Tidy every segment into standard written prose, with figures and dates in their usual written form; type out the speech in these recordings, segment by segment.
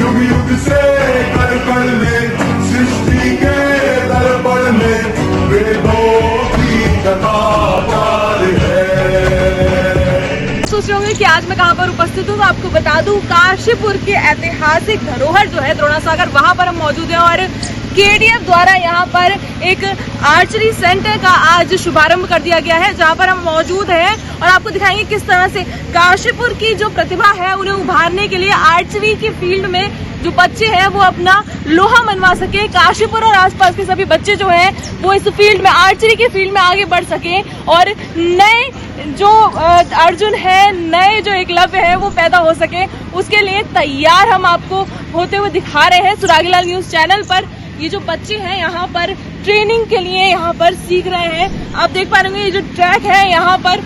युग युग से कण में सृष्टि के दर्पण में वेदों की कथा पार है। सोच रहे होंगे कि आज मैं कहाँ पर उपस्थित हूँ, तो आपको बता दूं काशीपुर के ऐतिहासिक धरोहर जो है द्रोणासागर, वहाँ पर हम मौजूद हैं और केडीएफ द्वारा यहाँ पर एक आर्चरी सेंटर का आज शुभारंभ कर दिया गया है, जहाँ पर हम मौजूद हैं और आपको दिखाएंगे किस तरह से काशीपुर की जो प्रतिभा है उन्हें उभारने के लिए आर्चरी की फील्ड में जो बच्चे हैं वो अपना लोहा मनवा सके। काशीपुर और आसपास के सभी बच्चे जो हैं वो इस फील्ड में, आर्चरी की फील्ड में आगे बढ़ सके और नए जो अर्जुन है, नए जो एकलव्य है वो पैदा हो सके, उसके लिए तैयार हम आपको होते हुए दिखा रहे हैं सुरागीलाल न्यूज चैनल पर। ये जो बच्चे हैं यहाँ पर ट्रेनिंग के लिए यहाँ पर सीख रहे हैं। आप देख पा रहे होंगे ये जो ट्रैक है, यहाँ पर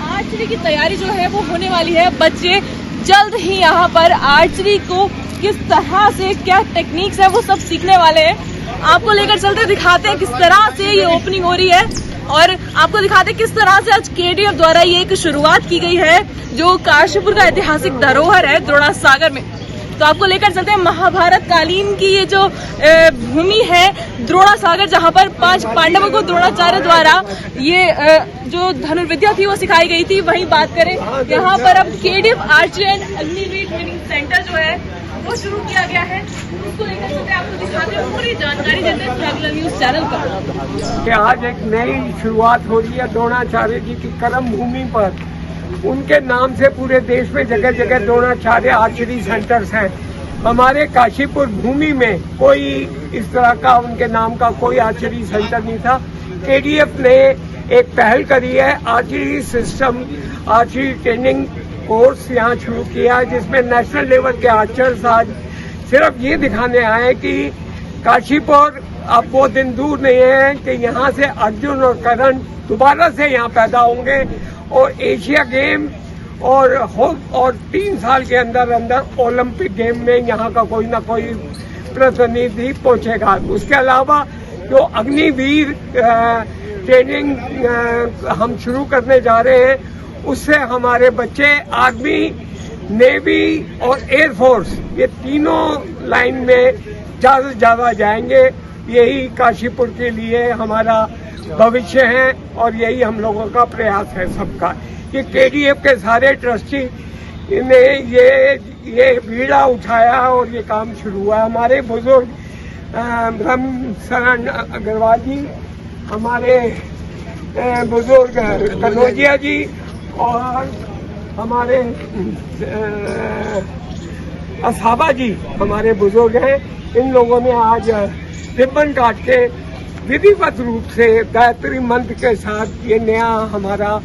आर्चरी की तैयारी जो है वो होने वाली है। बच्चे जल्द ही यहाँ पर आर्चरी को किस तरह से, क्या टेक्निक्स है वो सब सीखने वाले हैं। आपको लेकर चलते दिखाते हैं किस तरह से ये ओपनिंग हो रही है और आपको दिखाते हैं किस तरह से आज केडीएफ द्वारा ये एक शुरुआत की गई है जो काशीपुर का ऐतिहासिक धरोहर है द्रोणासागर में। तो आपको लेकर चलते हैं महाभारत कालीन की ये जो भूमि है द्रोणासागर, जहाँ पर 5 पांडवों को द्रोणाचार्य द्वारा ये जो धनुर्विद्या थी वो सिखाई गई थी। वहीं बात करें यहाँ पर अब KDF archery and Agniveer training centre जो है वो शुरू किया गया है, उसको लेकर चलते हैं आपको दिखाते हैं, पूरी जानकारी देते हैं सुरागीलाल न्यूज चैनल पर। आज एक नई शुरुआत हो रही है द्रोणाचार्य जी की कर्म भूमि पर। उनके नाम से पूरे देश में जगह जगह द्रोणाचार्य आर्चरी सेंटर्स हैं। हमारे काशीपुर भूमि में कोई इस तरह का उनके नाम का कोई आर्चरी सेंटर नहीं था। केडीएफ ने एक पहल करी है, archery system, archery training course यहाँ शुरू किया है, जिसमें नेशनल लेवल के आर्चर्स आज सिर्फ ये दिखाने आए कि काशीपुर अब वो दिन दूर नहीं है कि यहाँ से अर्जुन और करण दोबारा से यहाँ पैदा होंगे और एशिया गेम और 3 साल के अंदर अंदर ओलंपिक गेम में यहाँ का कोई ना कोई प्रतिनिधि पहुंचेगा। उसके अलावा जो अग्निवीर ट्रेनिंग हम शुरू करने जा रहे हैं, उससे हमारे बच्चे आर्मी, नेवी और एयरफोर्स, ये तीनों लाइन में ज्यादा से ज्यादा जाएंगे। यही काशीपुर के लिए हमारा भविष्य है और यही हम लोगों का प्रयास है सबका। ये केडीएफ के सारे ट्रस्टी ने ये बीड़ा उठाया और ये काम शुरू हुआ। हमारे बुजुर्ग ब्रह्म शरण अग्रवाल जी, हमारे बुजुर्ग कनौजिया जी और हमारे असाबा जी हमारे बुजुर्ग हैं। इन लोगों ने आज रिबन काट के विधिवत रूप से गायत्री मंत्र के साथ ये नया हमारा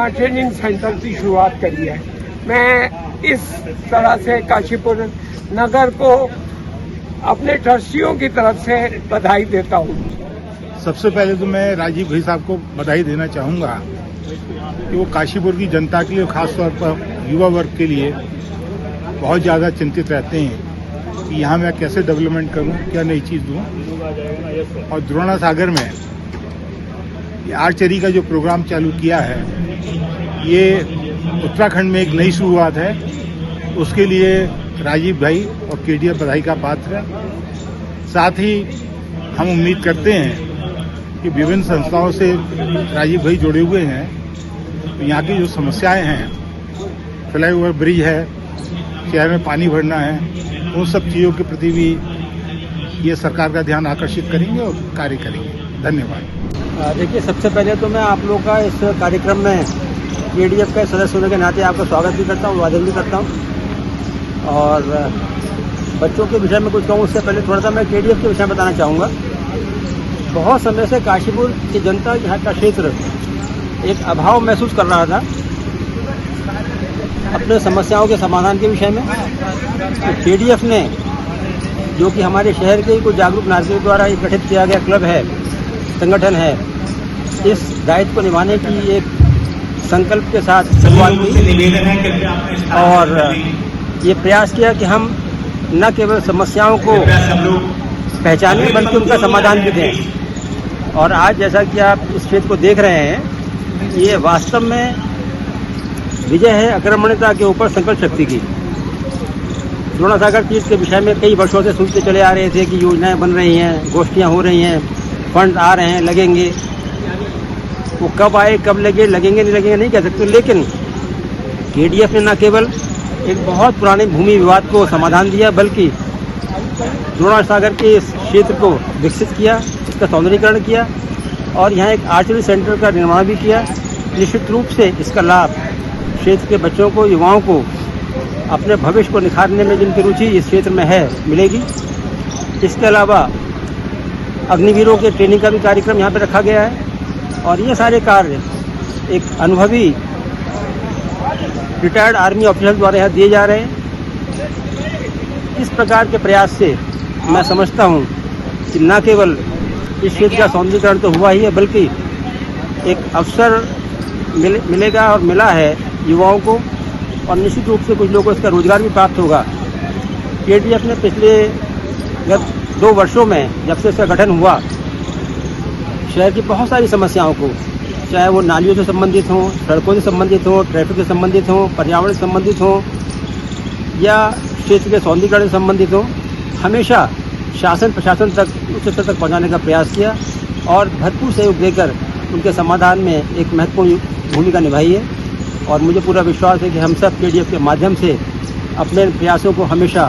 ट्रेनिंग सेंटर की शुरुआत करी है। मैं इस तरह से काशीपुर नगर को अपने ट्रस्टियों की तरफ से बधाई देता हूँ। सबसे पहले तो मैं राजीव भाई साहब को बधाई देना चाहूँगा कि वो काशीपुर की जनता के लिए, खासतौर पर युवा वर्ग के लिए बहुत ज़्यादा चिंतित रहते हैं कि यहाँ मैं कैसे डेवलपमेंट करूँ, क्या नई चीज़ दूँ। और द्रोणासागर में ये आर्चरी का जो प्रोग्राम चालू किया है, ये उत्तराखंड में एक नई शुरुआत है। उसके लिए राजीव भाई और केडीएफ बधाई का पात्र है। साथ ही हम उम्मीद करते हैं कि विभिन्न संस्थाओं से राजीव भाई जुड़े हुए हैं, तो यहाँ की जो समस्याएं हैं, फ्लाईओवर ब्रिज है, शहर में पानी भरना है, उन सब चीज़ों के प्रति भी ये सरकार का ध्यान आकर्षित करेंगे और कार्य करेंगे। धन्यवाद। देखिए, सबसे पहले तो मैं आप लोगों का इस कार्यक्रम में केडीएफ का सदस्य होने के नाते आपका स्वागत भी करता हूँ, अभिवादन भी करता हूँ। और बच्चों के विषय में कुछ कहूँ उससे पहले थोड़ा सा मैं केडीएफ के विषय में बताना चाहूँगा। बहुत समय से काशीपुर की जनता, यहाँ का क्षेत्र एक अभाव महसूस कर रहा था अपने समस्याओं के समाधान के विषय में। तो केडीएफ ने, जो कि हमारे शहर के कुछ जागरूक नागरिकों द्वारा एक गठित किया गया क्लब है, संगठन है, इस दायित्व को निभाने की एक संकल्प के साथ शुरुआत की और ये प्रयास किया कि हम न केवल समस्याओं को पहचानें बल्कि उनका समाधान भी दें। और आज जैसा कि आप इस क्षेत्र को देख रहे हैं, ये वास्तव में विजय है अक्रमण्यता के ऊपर संकल्प शक्ति की। द्रोणासागर तीर्थ के विषय में कई वर्षों से सुनते चले आ रहे थे कि योजनाएं बन रही हैं, गोष्ठियां हो रही हैं, फंड आ रहे हैं, लगेंगे। वो कब आए, कब लगेंगे नहीं लगेंगे नहीं कह सकते, लेकिन केडीएफ ने न केवल एक बहुत पुराने भूमि विवाद को समाधान दिया, बल्कि द्रोणासागर के इस क्षेत्र को विकसित किया, इसका सौंदर्यीकरण किया और यहाँ एक आर्चरी सेंटर का निर्माण भी किया। निश्चित रूप से इसका लाभ क्षेत्र के बच्चों को, युवाओं को अपने भविष्य को निखारने में जिनकी रुचि इस क्षेत्र में है मिलेगी। इसके अलावा अग्निवीरों के ट्रेनिंग का भी कार्यक्रम यहाँ पर रखा गया है और ये सारे कार्य एक अनुभवी रिटायर्ड आर्मी ऑफिसर द्वारा यहाँ दिए जा रहे हैं। इस प्रकार के प्रयास से मैं समझता हूँ कि न केवल इस क्षेत्र का सौंदर्यीकरण तो हुआ ही है, बल्कि एक अवसर मिलेगा और मिला है युवाओं को और निश्चित रूप से कुछ लोगों को इसका रोजगार भी प्राप्त होगा। केडीएफ ने पिछले 2 वर्षों में जब से इसका गठन हुआ, शहर की बहुत सारी समस्याओं को, चाहे वो नालियों से संबंधित हों, सड़कों से संबंधित हों, ट्रैफिक से संबंधित हों, पर्यावरण से संबंधित हों या क्षेत्र के सौंदर्यीकरण से संबंधित हों, हमेशा शासन प्रशासन तक उच्च स्तर तक पहुंचाने का प्रयास किया और भरपूर सहयोग देकर उनके समाधान में एक महत्वपूर्ण भूमिका निभाई है। और मुझे पूरा विश्वास है कि हम सब केडीएफ के माध्यम से अपने प्रयासों को हमेशा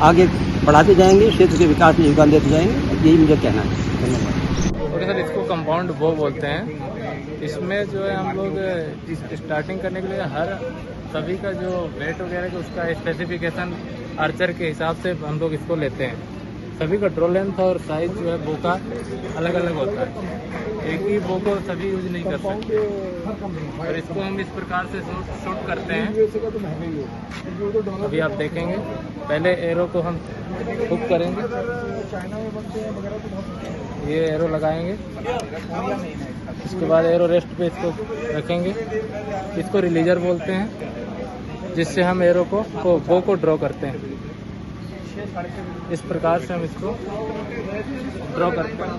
आगे बढ़ाते जाएंगे, क्षेत्र के विकास में योगदान देते जाएंगे। यही मुझे कहना है। धन्यवाद। और सर इसको कंपाउंड वो बोलते हैं। इसमें जो है हम लोग स्टार्टिंग करने के लिए हर सभी का जो वेट वगैरह का उसका स्पेसिफिकेशन आर्चर के हिसाब से हम लोग इसको लेते हैं। सभी का ड्रॉ लेंथ और साइज जो है बो का अलग अलग होता है, एक ही बो को सभी यूज नहीं कर सकते। और इसको हम इस प्रकार से शूट करते हैं। अभी आप देखेंगे, पहले एरो को हम हुक करेंगे, ये एरो लगाएंगे, इसके बाद एरो रेस्ट पे इसको रखेंगे, इसको रिलीजर बोलते हैं, जिससे हम एरो को बो को ड्रॉ करते हैं। इस प्रकार से हम इसको ड्रॉ करते हैं।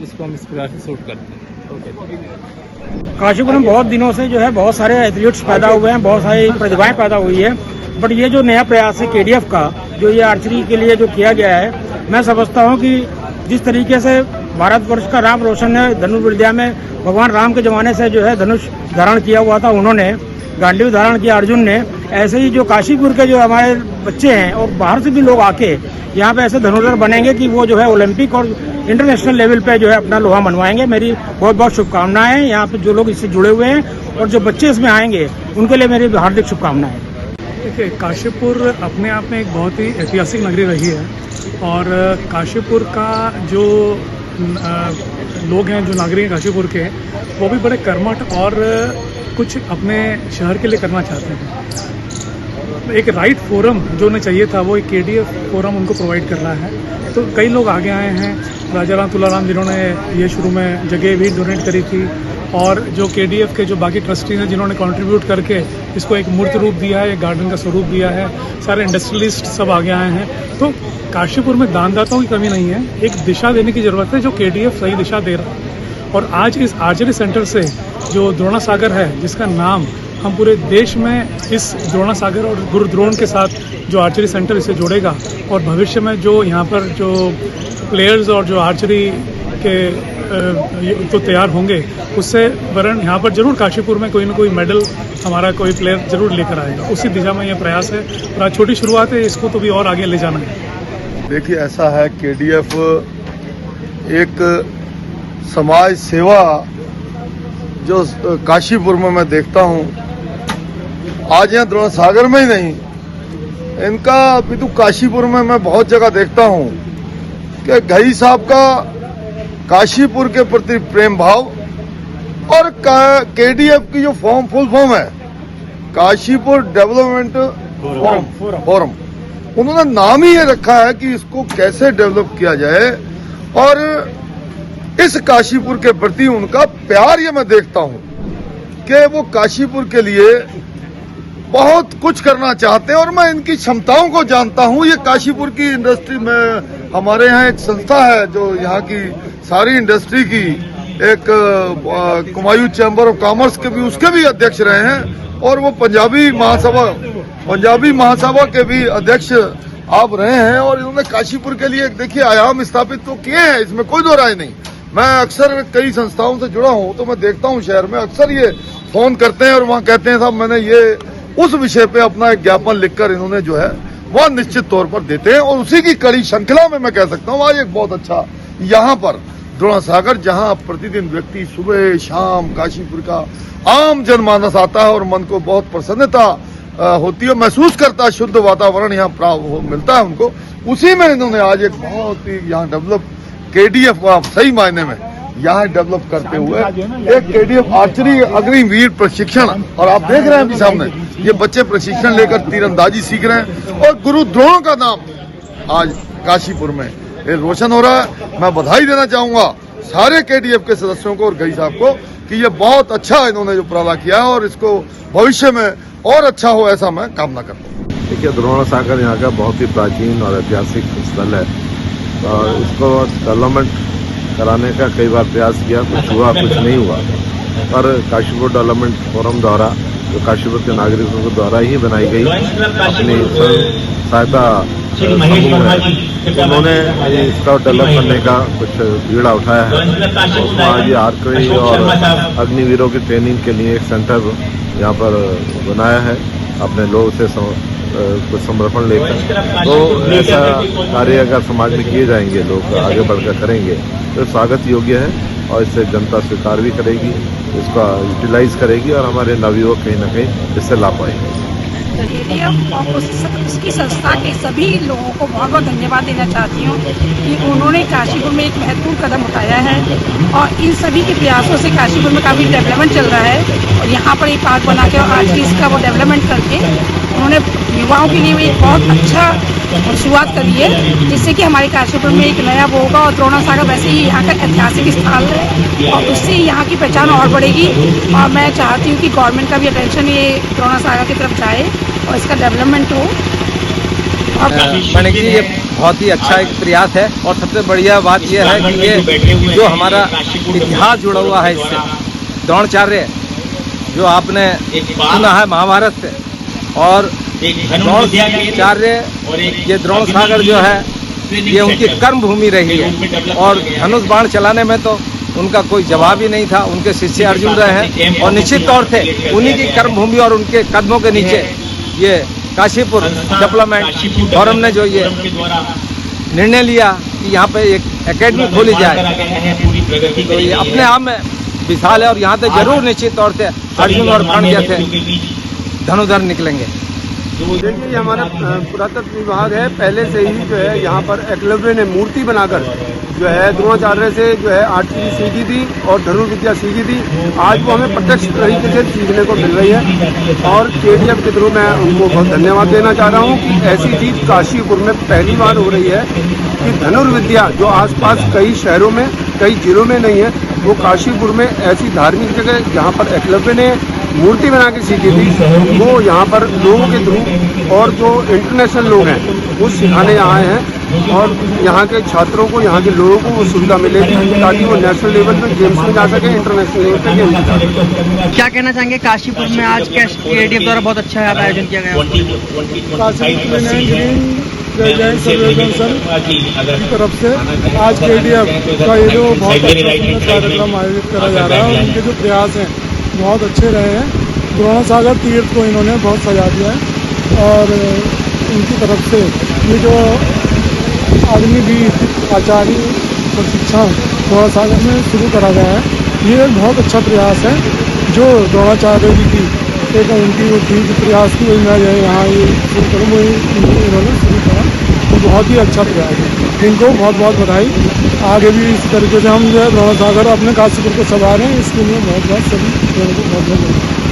इसको हम इस प्रकार से शूट करते हैं। काशीपुर में बहुत दिनों से जो है बहुत सारे एथलीट्स पैदा हुए हैं, बहुत सारी प्रतिभाएं पैदा हुई है, बट ये जो नया प्रयास है केडीएफ का, जो ये आर्चरी के लिए जो किया गया है, मैं समझता हूँ कि जिस तरीके से भारतवर्ष का नाम रोशन है धनुर्विद्या में, भगवान राम के जमाने से जो है धनुष धारण किया हुआ था उन्होंने, गांडीव धारण किया अर्जुन ने, ऐसे ही जो काशीपुर के जो हमारे बच्चे हैं और बाहर से भी लोग आके यहाँ पे ऐसे धनुर्धर बनेंगे कि वो जो है ओलंपिक और इंटरनेशनल लेवल पे जो है अपना लोहा मनवाएंगे। मेरी बहुत बहुत शुभकामनाएं हैं यहाँ पे जो लोग इससे जुड़े हुए हैं और जो बच्चे इसमें आएंगे उनके लिए मेरी हार्दिक शुभकामनाएं। देखिए, काशीपुर अपने आप में एक बहुत ही ऐतिहासिक नगरी रही है और काशीपुर का जो लोग हैं, जो नागरिक हैं काशीपुर के, वो भी बड़े कर्मठ और कुछ अपने शहर के लिए करना चाहते हैं। एक राइट फोरम जो उन्हें चाहिए था, वो एक केडीएफ फोरम उनको प्रोवाइड कर रहा है। तो कई लोग आगे आए हैं, राजा राम तुलाराम जिन्होंने ये शुरू में जगह भी डोनेट करी थी और जो केडीएफ के जो बाकी ट्रस्टीज हैं जिन्होंने कंट्रीब्यूट करके इसको एक मूर्त रूप दिया है, एक गार्डन का स्वरूप दिया है, सारे इंडस्ट्रियलिस्ट सब आगे आए हैं। तो काशीपुर में दानदाताओं की कमी नहीं है, एक दिशा देने की ज़रूरत है जो केडीएफ सही दिशा दे रहा है। और आज इस आर्चरी सेंटर से जो द्रोणासागर है, जिसका नाम हम पूरे देश में इस द्रोणासागर और गुरुद्रोण के साथ जो आर्चरी सेंटर इसे जोड़ेगा और भविष्य में जो यहाँ पर जो प्लेयर्स और जो आर्चरी के तो तैयार होंगे, उससे वरण यहाँ पर जरूर काशीपुर में कोई ना कोई मेडल हमारा कोई प्लेयर जरूर लेकर आएगा। उसी दिशा में ये प्रयास है और आज छोटी शुरुआत है, इसको तो भी और आगे ले जाना है। देखिए, ऐसा है, केडीएफ एक समाज सेवा जो काशीपुर में मैं देखता हूँ, आज यहाँ द्रोणासागर में ही नहीं, इनका अभी तो काशीपुर में मैं बहुत जगह देखता हूँ कि घई साहब का काशीपुर के प्रति प्रेम भाव और केडीएफ की जो फुल फॉर्म है, काशीपुर डेवलपमेंट फोरम, उन्होंने नाम ही ये रखा है कि इसको कैसे डेवलप किया जाए और इस काशीपुर के प्रति उनका प्यार ये मैं देखता हूं कि वो काशीपुर के लिए बहुत कुछ करना चाहते हैं और मैं इनकी क्षमताओं को जानता हूं। ये काशीपुर की इंडस्ट्री में हमारे यहाँ एक संस्था है जो यहाँ की सारी इंडस्ट्री की एक कुमायूं चैम्बर ऑफ कॉमर्स के भी उसके भी अध्यक्ष रहे हैं और वो पंजाबी महासभा के भी अध्यक्ष आप रहे हैं और इन्होंने काशीपुर के लिए देखिए आयाम स्थापित तो किए हैं, इसमें कोई दो राय नहीं। मैं अक्सर कई संस्थाओं से जुड़ा हूं तो मैं देखता हूं शहर में अक्सर ये फोन करते हैं और वहां कहते हैं साहब मैंने ये उस विषय पे अपना एक ज्ञापन लिखकर इन्होंने जो है वह निश्चित तौर पर देते हैं और उसी की कड़ी श्रृंखला में मैं कह सकता हूँ आज एक बहुत अच्छा यहाँ पर द्रोणासागर जहाँ प्रतिदिन व्यक्ति सुबह शाम काशीपुर का आम जनमानस आता है और मन को बहुत प्रसन्नता होती है, महसूस करता है, शुद्ध वातावरण यहाँ मिलता है उनको। उसी में इन्होंने आज एक बहुत ही यहाँ डेवलप केडीएफ सही मायने में यहाँ डेवलप करते हुए एक केडीएफ आर्चरी अग्निवीर प्रशिक्षण और आप देख रहे हैं अभी सामने ये बच्चे प्रशिक्षण लेकर तीरंदाजी सीख रहे हैं और गुरु द्रोण का नाम आज काशीपुर में ये रोशन हो रहा है। मैं बधाई देना चाहूंगा सारे केडीएफ के सदस्यों को और गई साहब को कि ये बहुत अच्छा इन्होंने जो उपराला किया है और इसको भविष्य में और अच्छा हो ऐसा मैं कामना करता हूँ। देखिए द्रोणासागर यहाँ का बहुत ही प्राचीन और ऐतिहासिक स्थल है और इसको डेवलपमेंट कराने का कई बार प्रयास किया, कुछ हुआ कुछ नहीं हुआ, पर काशीपुर डेवलपमेंट फोरम द्वारा जो काशीपुर के नागरिकों के द्वारा ही बनाई गई अपनी सहायता उन्होंने इसका डेवलप करने का कुछ बीड़ा उठाया है। उसमें आज ये आर्चरी और अग्निवीरों की ट्रेनिंग के लिए एक सेंटर यहाँ पर बनाया है अपने लोगों से कुछ समर्पण लेकर। तो ऐसा कार्य अगर समाज में किए जाएंगे, लोग आगे बढ़कर करेंगे तो स्वागत योग्य है और इससे जनता स्वीकार भी करेगी, इसका यूटिलाइज करेगी और हमारे नवयुवक कहीं ना कहीं इससे लाभ पाएंगे। और उसकी संस्था के सभी लोगों को बहुत बहुत धन्यवाद देना चाहती हूँ कि उन्होंने काशीपुर में एक महत्वपूर्ण कदम उठाया है और इन सभी के प्रयासों से काशीपुर में काफ़ी डेवलपमेंट चल रहा है और यहाँ पर एक पार्क बना के और आज भी इसका वो डेवलपमेंट करके उन्होंने युवाओं के लिए एक बहुत अच्छा शुरुआत करी है जिससे कि हमारे काशीपुर में एक नया वो होगा और द्रोणासागर वैसे ही यहाँ का ऐतिहासिक स्थल है और उससे यहाँ की पहचान और बढ़ेगी और मैं चाहती हूँ कि गवर्नमेंट का भी अटेंशन ये द्रोणासागर की तरफ जाए और इसका डेवलपमेंट हो। मणि जी ये बहुत ही अच्छा एक प्रयास है और सबसे बढ़िया बात यह है कि ये जो हमारा इतिहास जुड़ा हुआ है इससे द्रोणाचार्य जो आपने सुना है महाभारत से और द्रोणाचार्य ये द्रोणासागर जो है ये उनकी कर्म भूमि रही है और धनुष बाण चलाने में तो उनका कोई जवाब ही नहीं था। उनके शिष्य अर्जुन रहे हैं और निश्चित तौर से उन्हीं की कर्म भूमि और उनके कदमों के नीचे ये काशीपुर डेवलपमेंट फोरम ने जो ये निर्णय लिया कि यहाँ पे एक एकेडमी खोली जाए तो ये अपने आप में विशाल है और यहाँ से जरूर निश्चित तौर से अर्जुन और कर्ण जैसे धनुधर निकलेंगे। देखिए ये हमारा पुरातत्व विभाग है, पहले से ही जो है यहाँ पर एकलव्य ने मूर्ति बनाकर जो है द्रोणाचार्य से जो है आर्चरी सीखी थी और धनुर्विद्या सीखी थी। आज वो हमें प्रत्यक्ष तरीके से सीखने को मिल रही है और केडीएफ के थ्रू मैं उनको बहुत धन्यवाद देना चाह रहा हूँ कि ऐसी चीज काशीपुर में पहली बार हो रही है कि धनुर्विद्या जो आसपास कई शहरों में कई जिलों में नहीं है वो काशीपुर में ऐसी धार्मिक जगह जहाँ पर एकलव्य ने मूर्ति बना के सीखी थी वो यहाँ पर लोगों के थ्रू और जो इंटरनेशनल लोग हैं वो सिखाने आए हैं और यहाँ के छात्रों को यहाँ के लोगों को वो सुविधा मिलेगी ताकि वो नेशनल लेवल पर गेम्स में जा सके, इंटरनेशनल लेवल पर गेम्स में जा सके। क्या कहना चाहेंगे काशीपुर में आज केडीएफ द्वारा बहुत अच्छा आयोजन किया गया की तरफ से आज केडीएफ का ये जो बहुत अच्छा कार्यक्रम आयोजित करा जा रहा है और उनके जो प्रयास हैं बहुत अच्छे रहे हैं। द्रोणासागर तीर्थ को इन्होंने बहुत सजा दिया है और उनकी तरफ से ये जो अग्निवीर आचार्य प्रशिक्षण द्रोणासागर में शुरू करा गया है ये एक बहुत अच्छा प्रयास है जो द्रोणाचार्य जी की एक उनकी वो थी प्रयास की वही मैं यहाँ ये शुरू करूँ वही इन्होंने शुरू करा तो बहुत ही अच्छा प्रयास है। इनको बहुत बहुत बधाई। आगे भी इस तरीके से हम जो है द्रोणासागर अपने काशीपुर को संवारें इसके लिए बहुत बहुत सभी लोगों को बहुत बहुत